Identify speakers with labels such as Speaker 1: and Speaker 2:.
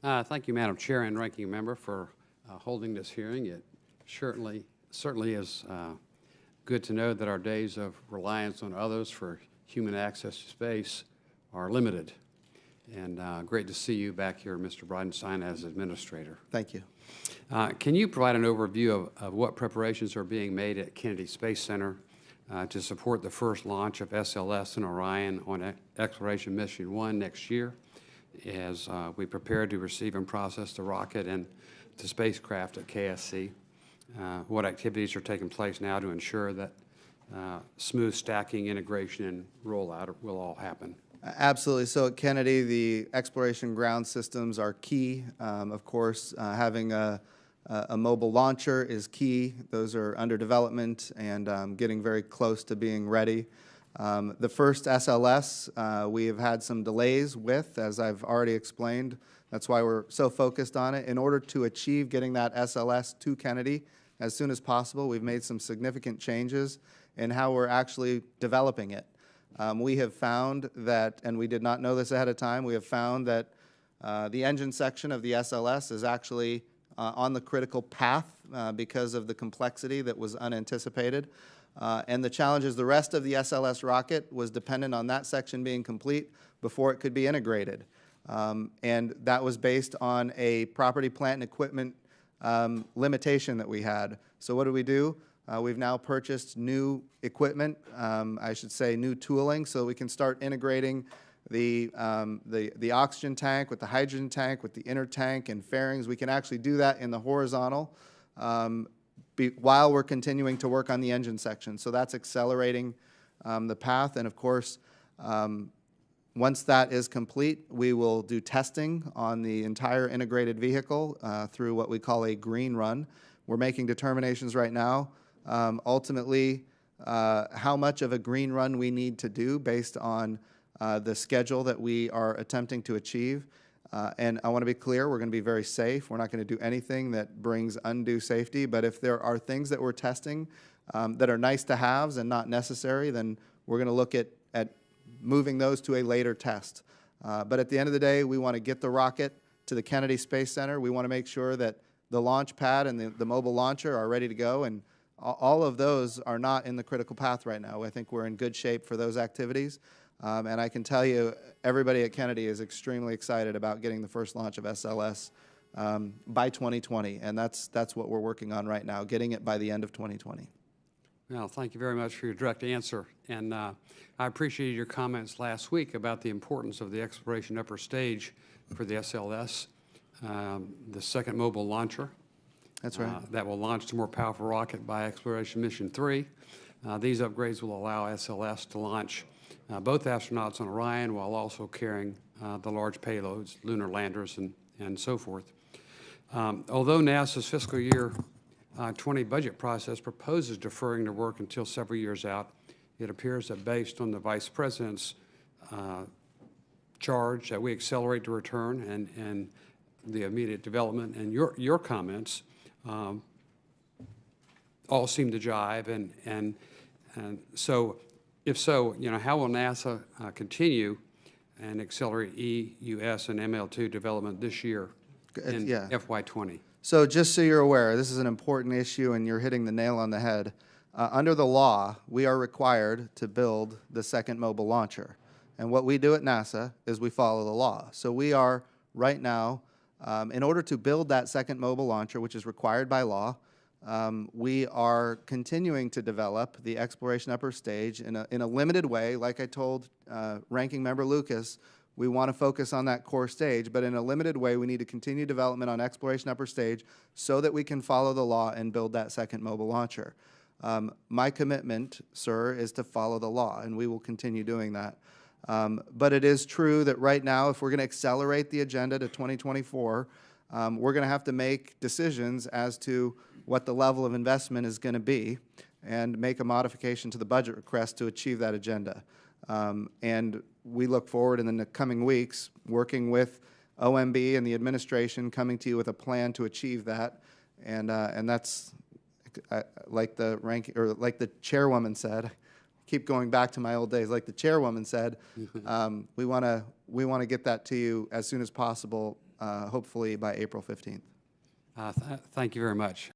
Speaker 1: Thank you, Madam Chair and Ranking Member, for holding this hearing. It certainly is good to know that our days of reliance on others for human access to space are limited. And great to see you back here, Mr. Bridenstine, as Administrator.
Speaker 2: Thank you.
Speaker 1: Can you provide an overview of what preparations are being made at Kennedy Space Center to support the first launch of SLS and Orion on Exploration Mission 1 next year, as we prepare to receive and process the rocket and the spacecraft at KSC? What activities are taking place now to ensure that smooth stacking, integration, and rollout will all happen?
Speaker 2: Absolutely. So at Kennedy, the exploration ground systems are key. Of course, having a mobile launcher is key. Those are under development and getting very close to being ready. The first SLS, we have had some delays with, as I've already explained. That's why we're so focused on it. In order to achieve getting that SLS to Kennedy as soon as possible, we've made some significant changes in how we're actually developing it. We have found that, and we did not know this ahead of time, we have found that the engine section of the SLS is actually on the critical path because of the complexity that was unanticipated. And the challenge is the rest of the SLS rocket was dependent on that section being complete before it could be integrated. And that was based on a property, plant, and equipment limitation that we had. So what do? We've now purchased new equipment, I should say new tooling, so we can start integrating the oxygen tank with the hydrogen tank, with the inner tank and fairings. We can actually do that in the horizontal while we're continuing to work on the engine section. So that's accelerating the path. And of course, once that is complete, we will do testing on the entire integrated vehicle through what we call a green run. We're making determinations right now. Ultimately, how much of a green run we need to do based on the schedule that we are attempting to achieve. And I want to be clear, we're going to be very safe. We're not going to do anything that brings undue safety. But if there are things that we're testing that are nice to haves and not necessary, then we're going to look at moving those to a later test. But at the end of the day, we want to get the rocket to the Kennedy Space Center. We want to make sure that the launch pad and the mobile launcher are ready to go. And all of those are not in the critical path right now. I think we're in good shape for those activities. And I can tell you, everybody at Kennedy is extremely excited about getting the first launch of SLS by 2020. And that's what we're working on right now, getting it by the end of 2020.
Speaker 1: Well, thank you very much for your direct answer. And I appreciated your comments last week about the importance of the exploration upper stage for the SLS, the second mobile launcher.
Speaker 2: That's right.
Speaker 1: That will launch the more powerful rocket by Exploration Mission 3. These upgrades will allow SLS to launch both astronauts on Orion while also carrying the large payloads, lunar landers, and so forth. Although NASA's fiscal year 20 budget process proposes deferring the work until several years out, it appears that based on the Vice President's charge that we accelerate the return and the immediate development, and your comments all seem to jive. And so, if so, how will NASA continue and accelerate EUS and ML2 development this year in FY20?
Speaker 2: So just so you're aware, this is an important issue, and you're hitting the nail on the head. Under the law, we are required to build the second mobile launcher. And what we do at NASA is we follow the law. So we are right now, in order to build that second mobile launcher, which is required by law, we are continuing to develop the exploration upper stage in a limited way. Like I told Ranking Member Lucas, we want to focus on that core stage, but in a limited way, we need to continue development on exploration upper stage so that we can follow the law and build that second mobile launcher. My commitment, sir, is to follow the law, and we will continue doing that. But it is true that right now, if we're going to accelerate the agenda to 2024, we're going to have to make decisions as to what the level of investment is going to be and make a modification to the budget request to achieve that agenda. And we look forward in the coming weeks working with OMB and the administration, coming to you with a plan to achieve that. And that's like the chairwoman said, keep going back to my old days, like the chairwoman said, we want to get that to you as soon as possible, hopefully by April 15th.
Speaker 1: Thank you very much.